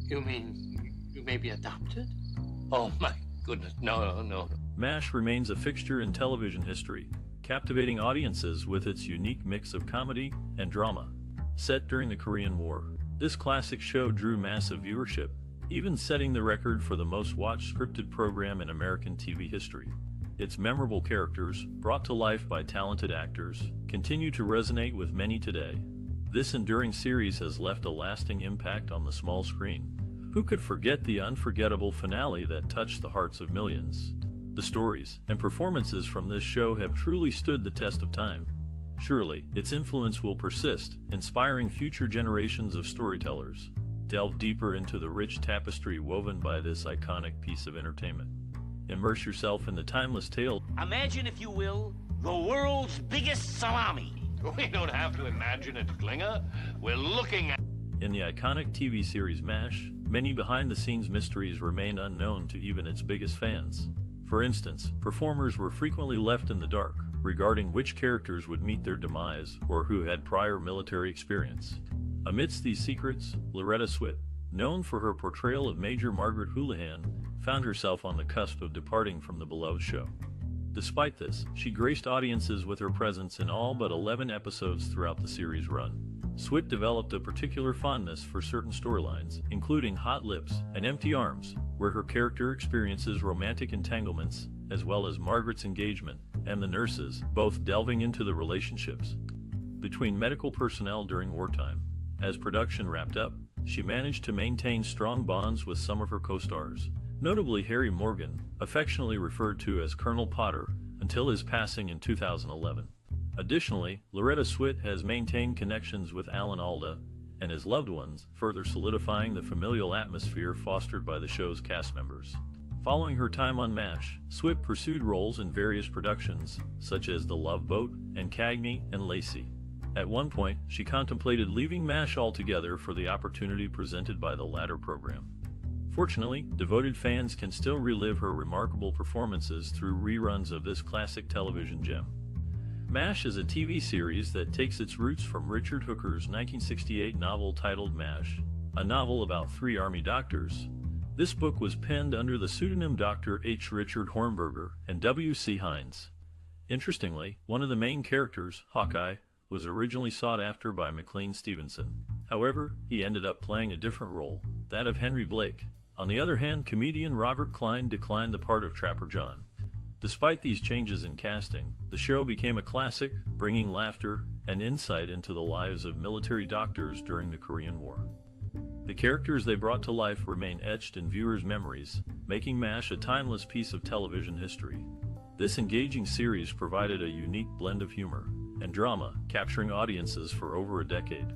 You mean you may be adopted? Oh my goodness, no. MASH remains a fixture in television history, captivating audiences with its unique mix of comedy and drama. Set during the Korean War, this classic show drew massive viewership, even setting the record for the most watched scripted program in American TV history. Its memorable characters, brought to life by talented actors, continue to resonate with many today. This enduring series has left a lasting impact on the small screen. Who could forget the unforgettable finale that touched the hearts of millions? The stories and performances from this show have truly stood the test of time. Surely, its influence will persist, inspiring future generations of storytellers. Delve deeper into the rich tapestry woven by this iconic piece of entertainment. Immerse yourself in the timeless tale. Imagine, if you will, the world's biggest salami. We don't have to imagine it, Klinger. We're looking at... In the iconic TV series MASH, many behind-the-scenes mysteries remain unknown to even its biggest fans. For instance, performers were frequently left in the dark regarding which characters would meet their demise or who had prior military experience. Amidst these secrets, Loretta Swit, known for her portrayal of Major Margaret Houlihan, found herself on the cusp of departing from the beloved show. Despite this, she graced audiences with her presence in all but 11 episodes throughout the series' run. Swit developed a particular fondness for certain storylines, including Hot Lips and Empty Arms, where her character experiences romantic entanglements, as well as Margaret's engagement and the nurses, both delving into the relationships between medical personnel during wartime. As production wrapped up, she managed to maintain strong bonds with some of her co-stars, notably Harry Morgan, affectionately referred to as Colonel Potter, until his passing in 2011. Additionally, Loretta Swit has maintained connections with Alan Alda and his loved ones, further solidifying the familial atmosphere fostered by the show's cast members. Following her time on MASH, Swit pursued roles in various productions, such as The Love Boat and Cagney and Lacey. At one point, she contemplated leaving MASH altogether for the opportunity presented by the latter program. Fortunately, devoted fans can still relive her remarkable performances through reruns of this classic television gem. MASH is a TV series that takes its roots from Richard Hooker's 1968 novel titled MASH, a novel about three Army doctors. This book was penned under the pseudonym Dr. H. Richard Hornberger and W. C. Hines. Interestingly, one of the main characters, Hawkeye, was originally sought after by McLean Stevenson. However, he ended up playing a different role, that of Henry Blake. On the other hand, comedian Robert Klein declined the part of Trapper John. Despite these changes in casting, the show became a classic, bringing laughter and insight into the lives of military doctors during the Korean War. The characters they brought to life remain etched in viewers' memories, making MASH a timeless piece of television history. This engaging series provided a unique blend of humor and drama, capturing audiences for over a decade.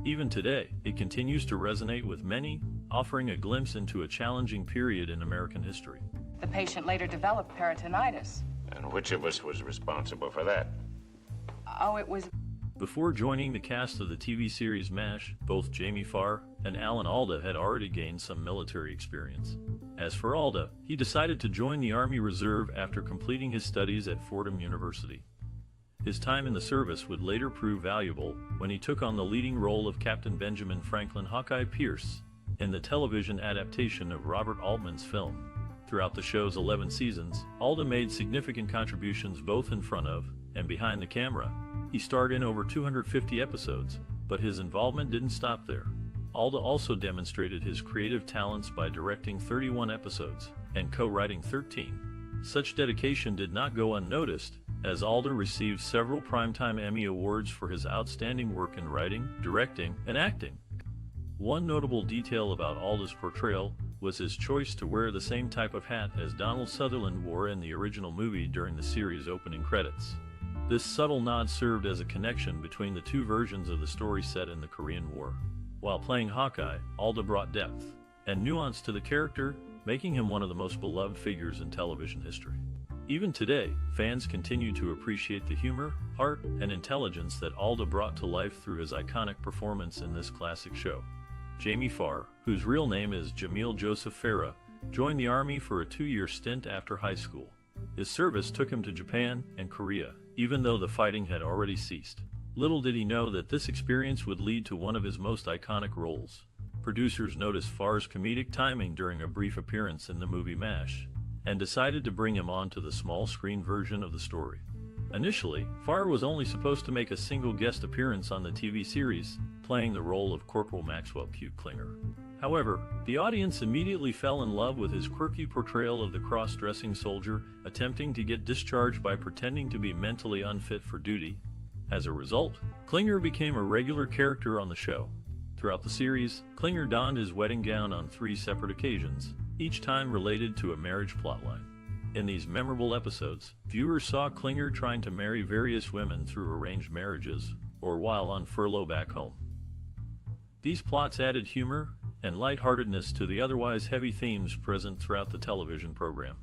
Even today, it continues to resonate with many, offering a glimpse into a challenging period in American history. The patient later developed peritonitis. And which of us was responsible for that? Oh, it was... Before joining the cast of the TV series MASH, both Jamie Farr and Alan Alda had already gained some military experience. As for Alda, he decided to join the Army Reserve after completing his studies at Fordham University. His time in the service would later prove valuable when he took on the leading role of Captain Benjamin Franklin Hawkeye Pierce in the television adaptation of Robert Altman's film. Throughout the show's 11 seasons, Alda made significant contributions both in front of and behind the camera. He starred in over 250 episodes, but his involvement didn't stop there. Alda also demonstrated his creative talents by directing 31 episodes and co-writing 13. Such dedication did not go unnoticed, as Alda received several Primetime Emmy Awards for his outstanding work in writing, directing, and acting. One notable detail about Alda's portrayal was his choice to wear the same type of hat as Donald Sutherland wore in the original movie during the series' opening credits. This subtle nod served as a connection between the two versions of the story set in the Korean War. While playing Hawkeye, Alda brought depth and nuance to the character, making him one of the most beloved figures in television history. Even today, fans continue to appreciate the humor, heart, and intelligence that Alda brought to life through his iconic performance in this classic show. Jamie Farr, whose real name is Jamil Joseph Farah, joined the Army for a 2-year stint after high school. His service took him to Japan and Korea, even though the fighting had already ceased. Little did he know that this experience would lead to one of his most iconic roles. producers noticed Farr's comedic timing during a brief appearance in the movie MASH, and decided to bring him onto the small screen version of the story. Initially, Farr was only supposed to make a single guest appearance on the TV series, playing the role of Corporal Maxwell Q. Klinger. However, the audience immediately fell in love with his quirky portrayal of the cross-dressing soldier attempting to get discharged by pretending to be mentally unfit for duty. As a result, Klinger became a regular character on the show. Throughout the series, Klinger donned his wedding gown on 3 separate occasions, each time related to a marriage plotline. In these memorable episodes, viewers saw Klinger trying to marry various women through arranged marriages, or while on furlough back home. These plots added humor and lightheartedness to the otherwise heavy themes present throughout the television program.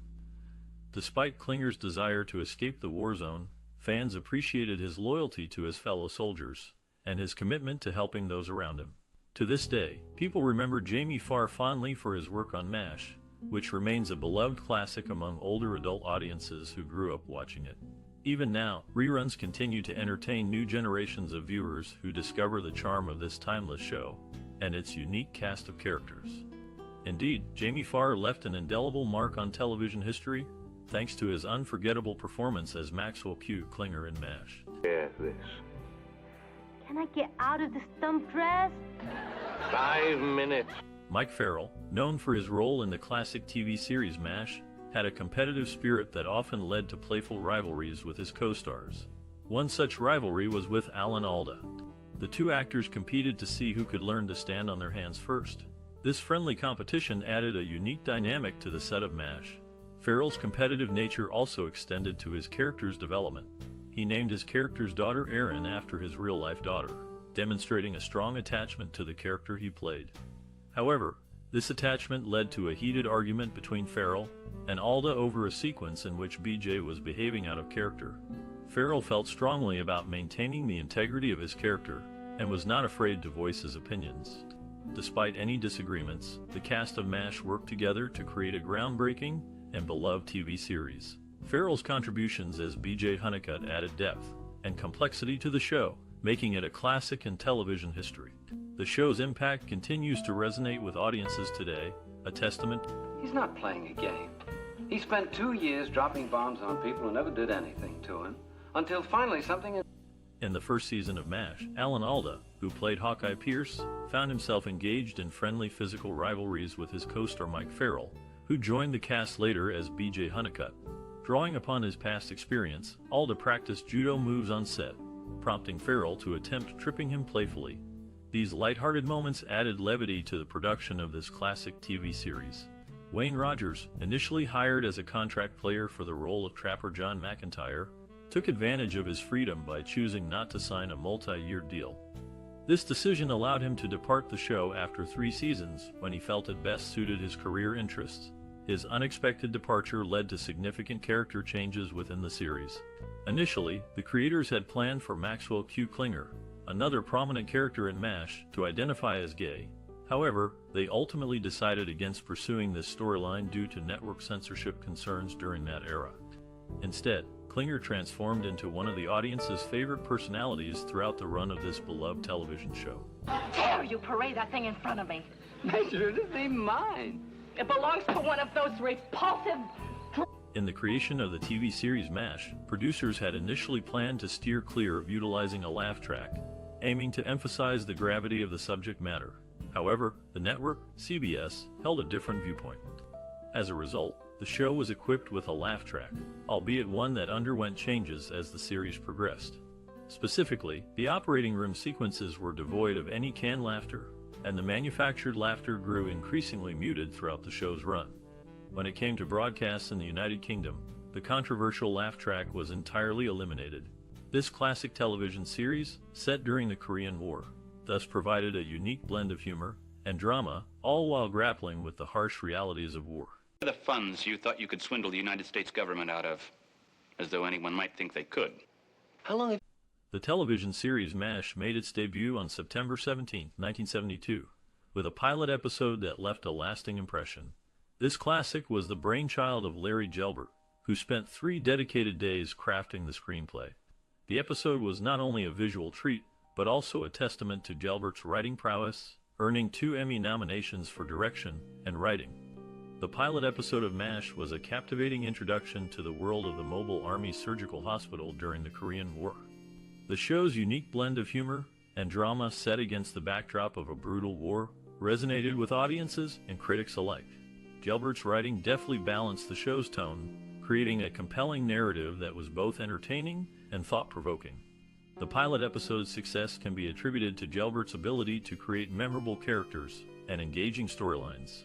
Despite Klinger's desire to escape the war zone, fans appreciated his loyalty to his fellow soldiers and his commitment to helping those around him. To this day, people remember Jamie Farr fondly for his work on MASH, which remains a beloved classic among older adult audiences who grew up watching it. Even now, reruns continue to entertain new generations of viewers who discover the charm of this timeless show and its unique cast of characters. Indeed, Jamie Farr left an indelible mark on television history thanks to his unforgettable performance as Maxwell Q. Klinger in MASH. Yeah, this. Can I get out of this dumb dress? 5 minutes. Mike Farrell, known for his role in the classic TV series MASH, had a competitive spirit that often led to playful rivalries with his co-stars. One such rivalry was with Alda. The two actors competed to see who could learn to stand on their hands first. This friendly competition added a unique dynamic to the set of MASH. Farrell's competitive nature also extended to his character's development. He named his character's daughter Erin after his real-life daughter, demonstrating a strong attachment to the character he played. However, this attachment led to a heated argument between Farrell and Alda over a sequence in which BJ was behaving out of character. Farrell felt strongly about maintaining the integrity of his character and was not afraid to voice his opinions. Despite any disagreements, the cast of MASH worked together to create a groundbreaking and beloved TV series. Farrell's contributions as BJ Honeycutt added depth and complexity to the show, making it a classic in television history. The show's impact continues to resonate with audiences today, a testament. He's not playing a game. He spent 2 years dropping bombs on people who never did anything to him, until finally something... In the first season of MASH, Alda, who played Hawkeye Pierce, found himself engaged in friendly physical rivalries with his co-star Mike Farrell, who joined the cast later as BJ Honeycutt. Drawing upon his past experience, Alda practiced judo moves on set, prompting Farrell to attempt tripping him playfully. These lighthearted moments added levity to the production of this classic TV series. Wayne Rogers, initially hired as a contract player for the role of Trapper John McIntyre, took advantage of his freedom by choosing not to sign a multi-year deal. This decision allowed him to depart the show after 3 seasons when he felt it best suited his career interests. His unexpected departure led to significant character changes within the series. Initially, the creators had planned for Maxwell Q. Klinger, another prominent character in MASH, to identify as gay. However, they ultimately decided against pursuing this storyline due to network censorship concerns during that era. Instead, Klinger transformed into one of the audience's favorite personalities throughout the run of this beloved television show. Dare you parade that thing in front of me? It should be mine. It belongs to one of those repulsive... In the creation of the TV series MASH, producers had initially planned to steer clear of utilizing a laugh track, aiming to emphasize the gravity of the subject matter. However, the network, CBS, held a different viewpoint. As a result, the show was equipped with a laugh track, albeit one that underwent changes as the series progressed. Specifically, the operating room sequences were devoid of any canned laughter, and the manufactured laughter grew increasingly muted throughout the show's run. When it came to broadcasts in the United Kingdom, the controversial laugh track was entirely eliminated. This classic television series, set during the Korean War, thus provided a unique blend of humor and drama, all while grappling with the harsh realities of war. The funds you thought you could swindle the United States government out of, as though anyone might think they could. How long have... The television series MASH made its debut on September 17, 1972, with a pilot episode that left a lasting impression. This classic was the brainchild of Larry Gelbart, who spent 3 dedicated days crafting the screenplay. The episode was not only a visual treat, but also a testament to Gelbart's writing prowess, earning 2 Emmy nominations for direction and writing. The pilot episode of MASH was a captivating introduction to the world of the Mobile Army Surgical Hospital during the Korean War. The show's unique blend of humor and drama set against the backdrop of a brutal war resonated with audiences and critics alike. Gelbert's writing deftly balanced the show's tone, creating a compelling narrative that was both entertaining and thought-provoking. The pilot episode's success can be attributed to Gelbert's ability to create memorable characters and engaging storylines.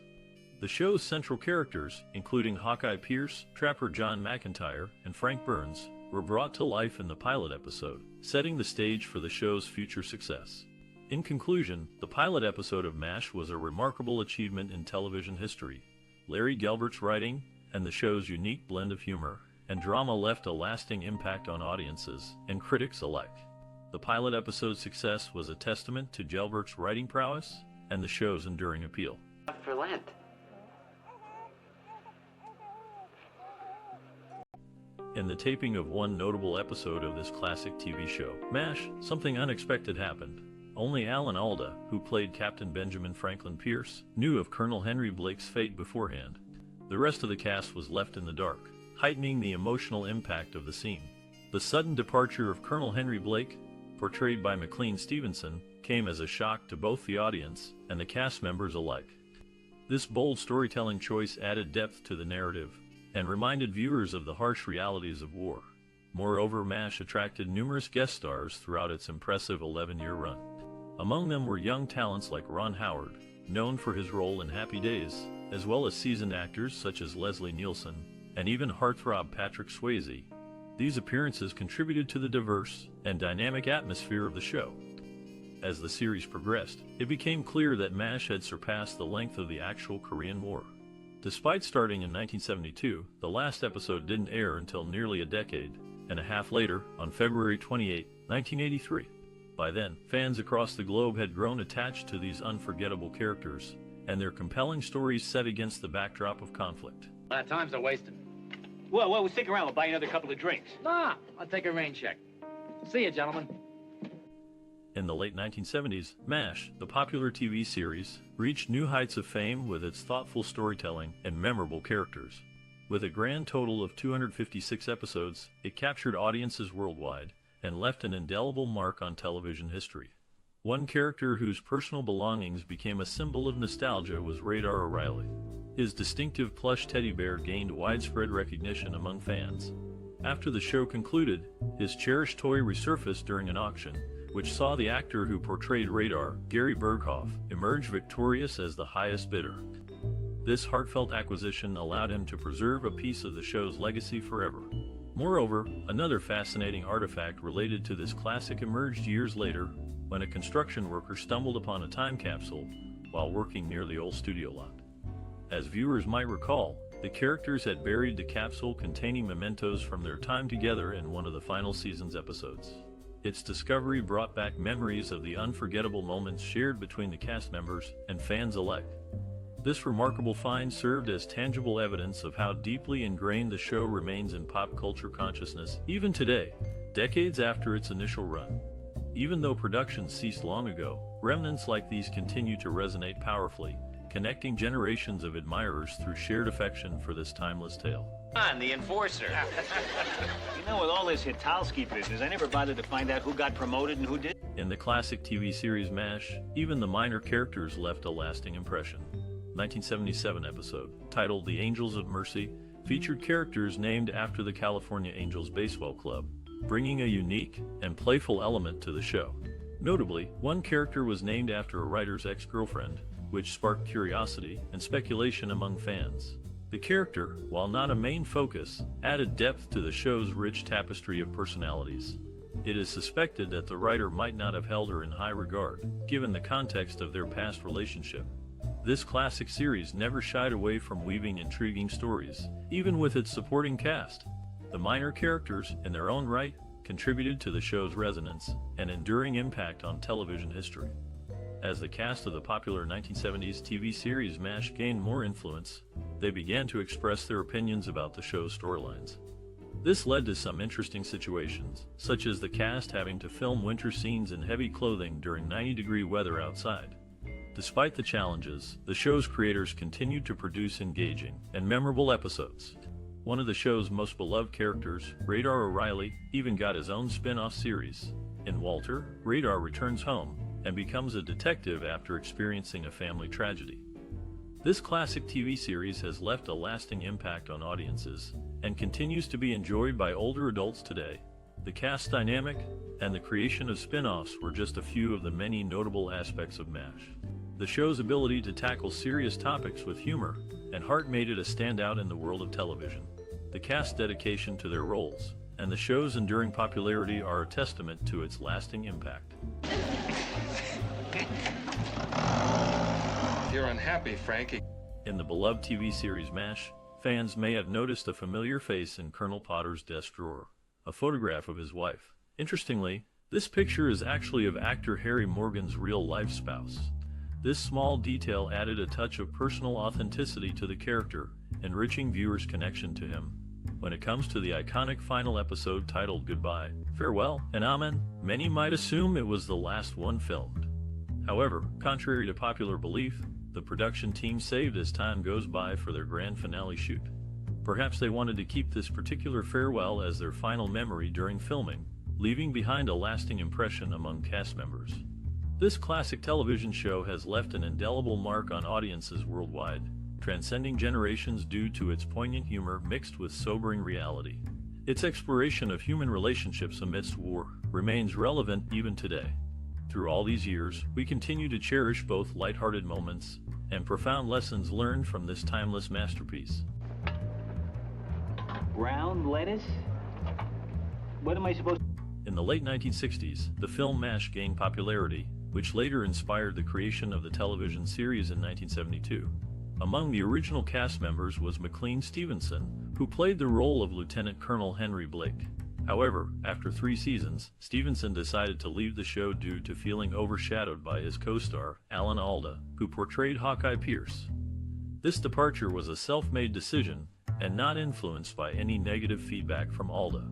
The show's central characters, including Hawkeye Pierce, Trapper John McIntyre, and Frank Burns, were brought to life in the pilot episode, setting the stage for the show's future success. In conclusion, the pilot episode of MASH was a remarkable achievement in television history. Larry Gelbert's writing and the show's unique blend of humor and drama left a lasting impact on audiences and critics alike. The pilot episode's success was a testament to Gelbert's writing prowess and the show's enduring appeal. For Lent. In the taping of one notable episode of this classic TV show, MASH, something unexpected happened. Only Alan Alda, who played Captain Benjamin Franklin Pierce, knew of Colonel Henry Blake's fate beforehand. The rest of the cast was left in the dark, heightening the emotional impact of the scene. The sudden departure of Colonel Henry Blake, portrayed by McLean Stevenson, came as a shock to both the audience and the cast members alike. This bold storytelling choice added depth to the narrative and reminded viewers of the harsh realities of war. Moreover, MASH attracted numerous guest stars throughout its impressive 11-year run. Among them were young talents like Ron Howard, known for his role in Happy Days, as well as seasoned actors such as Leslie Nielsen, and even heartthrob Patrick Swayze. These appearances contributed to the diverse and dynamic atmosphere of the show. As the series progressed, it became clear that MASH had surpassed the length of the actual Korean War. Despite starting in 1972, the last episode didn't air until nearly a decade and a half later, on February 28, 1983. By then, fans across the globe had grown attached to these unforgettable characters and their compelling stories set against the backdrop of conflict. Time's a wasting. Well, we'll stick around. We'll buy you another couple of drinks. Nah, I'll take a rain check. See you, gentlemen. In the late 1970s, MASH, the popular TV series, reached new heights of fame with its thoughtful storytelling and memorable characters. With a grand total of 256 episodes, it captured audiences worldwide and left an indelible mark on television history. One character whose personal belongings became a symbol of nostalgia was Radar O'Reilly. His distinctive plush teddy bear gained widespread recognition among fans. After the show concluded, his cherished toy resurfaced during an auction, which saw the actor who portrayed Radar, Gary Berghoff, emerge victorious as the highest bidder. This heartfelt acquisition allowed him to preserve a piece of the show's legacy forever. Moreover, another fascinating artifact related to this classic emerged years later when a construction worker stumbled upon a time capsule while working near the old studio lot. As viewers might recall, the characters had buried the capsule containing mementos from their time together in one of the final season's episodes. Its discovery brought back memories of the unforgettable moments shared between the cast members and fans alike. This remarkable find served as tangible evidence of how deeply ingrained the show remains in pop culture consciousness, even today, decades after its initial run. Even though production ceased long ago, remnants like these continue to resonate powerfully, connecting generations of admirers through shared affection for this timeless tale. I'm the enforcer. You know, with all this Hitalski business, I never bothered to find out who got promoted and who did. In the classic TV series MASH, even the minor characters left a lasting impression. 1977 episode, titled The Angels of Mercy, featured characters named after the California Angels Baseball Club, bringing a unique and playful element to the show. Notably, one character was named after a writer's ex-girlfriend, which sparked curiosity and speculation among fans. The character, while not a main focus, added depth to the show's rich tapestry of personalities. It is suspected that the writer might not have held her in high regard, given the context of their past relationship. This classic series never shied away from weaving intriguing stories, even with its supporting cast. The minor characters, in their own right, contributed to the show's resonance and enduring impact on television history. As the cast of the popular 1970s TV series MASH gained more influence, they began to express their opinions about the show's storylines. This led to some interesting situations, such as the cast having to film winter scenes in heavy clothing during 90-degree weather outside. Despite the challenges, the show's creators continued to produce engaging and memorable episodes. One of the show's most beloved characters, Radar O'Reilly, even got his own spin-off series. In Walter, Radar returns home and becomes a detective after experiencing a family tragedy. This classic TV series has left a lasting impact on audiences and continues to be enjoyed by older adults today. The cast dynamic and the creation of spin-offs were just a few of the many notable aspects of MASH. The show's ability to tackle serious topics with humor and heart made it a standout in the world of television. The cast's dedication to their roles and the show's enduring popularity are a testament to its lasting impact. You're unhappy, Frankie. In the beloved TV series MASH, fans may have noticed a familiar face in Colonel Potter's desk drawer, a photograph of his wife. Interestingly, this picture is actually of actor Harry Morgan's real-life spouse. This small detail added a touch of personal authenticity to the character, enriching viewers' connection to him. When it comes to the iconic final episode titled Goodbye, Farewell, and Amen, many might assume it was the last one filmed. However, contrary to popular belief, the production team saved as time goes by for their grand finale shoot. Perhaps they wanted to keep this particular farewell as their final memory during filming, leaving behind a lasting impression among cast members. This classic television show has left an indelible mark on audiences worldwide, transcending generations due to its poignant humor mixed with sobering reality. Its exploration of human relationships amidst war remains relevant even today. Through all these years, we continue to cherish both lighthearted moments and profound lessons learned from this timeless masterpiece. Ground lettuce? What am I supposed to... In the late 1960s, the film MASH gained popularity, which later inspired the creation of the television series in 1972. Among the original cast members was McLean Stevenson, who played the role of Lieutenant Colonel Henry Blake. However, after 3 seasons, Stevenson decided to leave the show due to feeling overshadowed by his co-star, Alan Alda, who portrayed Hawkeye Pierce. This departure was a self-made decision and not influenced by any negative feedback from Alda.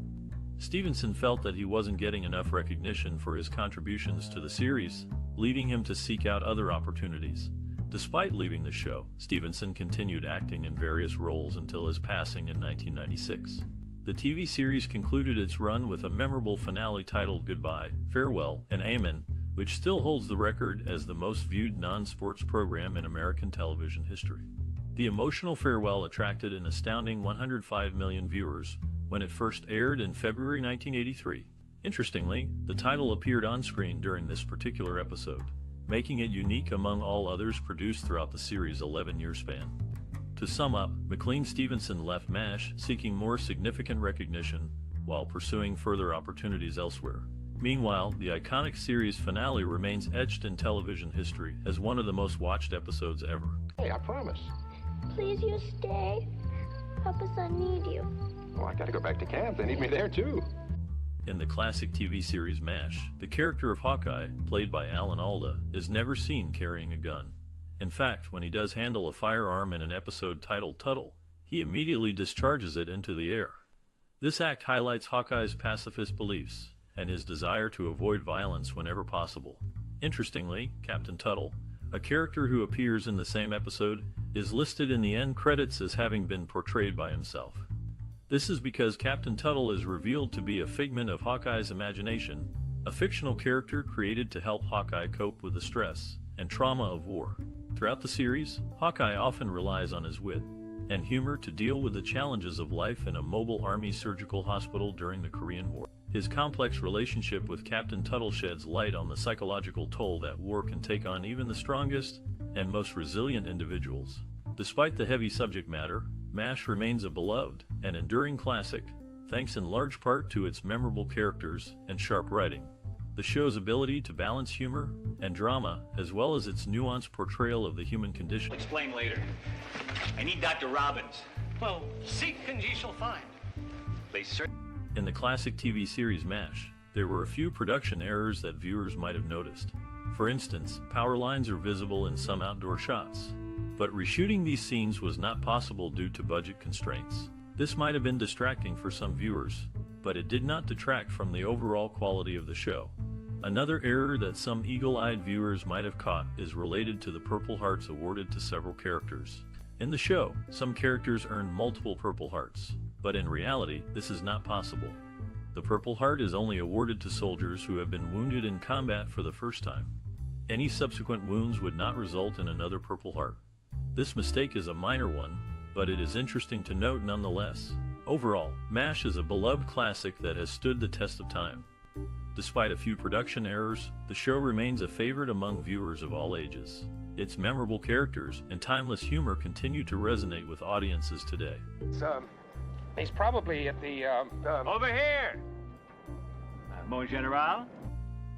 Stevenson felt that he wasn't getting enough recognition for his contributions to the series, leading him to seek out other opportunities. Despite leaving the show, Stevenson continued acting in various roles until his passing in 1996. The TV series concluded its run with a memorable finale titled Goodbye, Farewell, and Amen, which still holds the record as the most viewed non-sports program in American television history. The emotional farewell attracted an astounding 105 million viewers when it first aired in February 1983. Interestingly, the title appeared on screen during this particular episode, making it unique among all others produced throughout the series' 11-year span. To sum up, McLean Stevenson left MASH seeking more significant recognition while pursuing further opportunities elsewhere. Meanwhile, the iconic series finale remains etched in television history as one of the most watched episodes ever. Hey, I promise. Please, you stay. Papa, I need you. Well, I gotta go back to camp. They need me there, too. In the classic TV series MASH, the character of Hawkeye, played by Alan Alda, is never seen carrying a gun. In fact, when he does handle a firearm in an episode titled Tuttle, he immediately discharges it into the air. This act highlights Hawkeye's pacifist beliefs and his desire to avoid violence whenever possible. Interestingly, Captain Tuttle, a character who appears in the same episode, is listed in the end credits as having been portrayed by himself. This is because Captain Tuttle is revealed to be a figment of Hawkeye's imagination, a fictional character created to help Hawkeye cope with the stress and trauma of war. Throughout the series, Hawkeye often relies on his wit and humor to deal with the challenges of life in a mobile Army surgical hospital during the Korean War. His complex relationship with Captain Tuttle sheds light on the psychological toll that war can take on even the strongest and most resilient individuals. Despite the heavy subject matter, MASH remains a beloved and enduring classic, thanks in large part to its memorable characters and sharp writing. The show's ability to balance humor and drama, as well as its nuanced portrayal of the human condition. Explain later. I need Dr. Robbins. Well, seek and ye shall find. They certainly... In the classic TV series MASH, there were a few production errors that viewers might have noticed. For instance, power lines are visible in some outdoor shots, but reshooting these scenes was not possible due to budget constraints. This might have been distracting for some viewers, but it did not detract from the overall quality of the show. Another error that some eagle-eyed viewers might have caught is related to the Purple Hearts awarded to several characters. In the show, some characters earned multiple Purple Hearts, but in reality, this is not possible. The Purple Heart is only awarded to soldiers who have been wounded in combat for the first time. Any subsequent wounds would not result in another Purple Heart. This mistake is a minor one, but it is interesting to note nonetheless. Overall, MASH is a beloved classic that has stood the test of time. Despite a few production errors, the show remains a favorite among viewers of all ages. Its memorable characters and timeless humor continue to resonate with audiences today. He's probably at the, Over here! Mon General?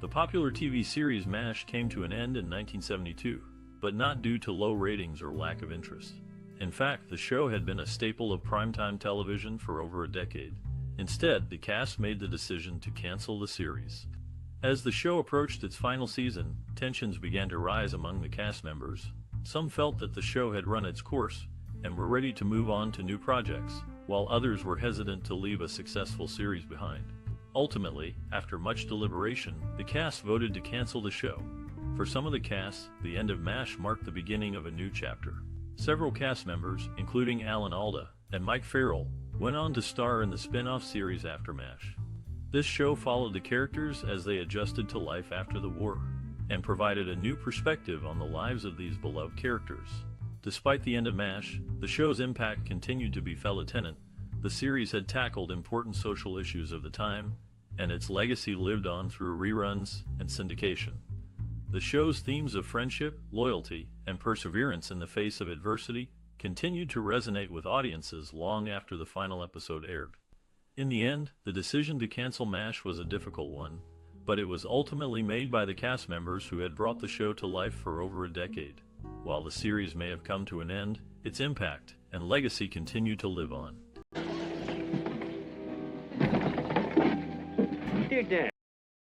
The popular TV series MASH came to an end in 1972, but not due to low ratings or lack of interest. In fact, the show had been a staple of primetime television for over a decade. Instead, the cast made the decision to cancel the series. As the show approached its final season, tensions began to rise among the cast members. Some felt that the show had run its course and were ready to move on to new projects, while others were hesitant to leave a successful series behind. Ultimately, after much deliberation, the cast voted to cancel the show. For some of the cast, the end of MASH marked the beginning of a new chapter. Several cast members, including Alda and Mike Farrell, went on to star in the spin-off series after MASH. This show followed the characters as they adjusted to life after the war, and provided a new perspective on the lives of these beloved characters. Despite the end of MASH, the show's impact continued to be felt. The series had tackled important social issues of the time, and its legacy lived on through reruns and syndication. The show's themes of friendship, loyalty, and perseverance in the face of adversity continued to resonate with audiences long after the final episode aired. In the end, the decision to cancel MASH was a difficult one, but it was ultimately made by the cast members who had brought the show to life for over a decade. While the series may have come to an end, its impact and legacy continue to live on. Dear Dan,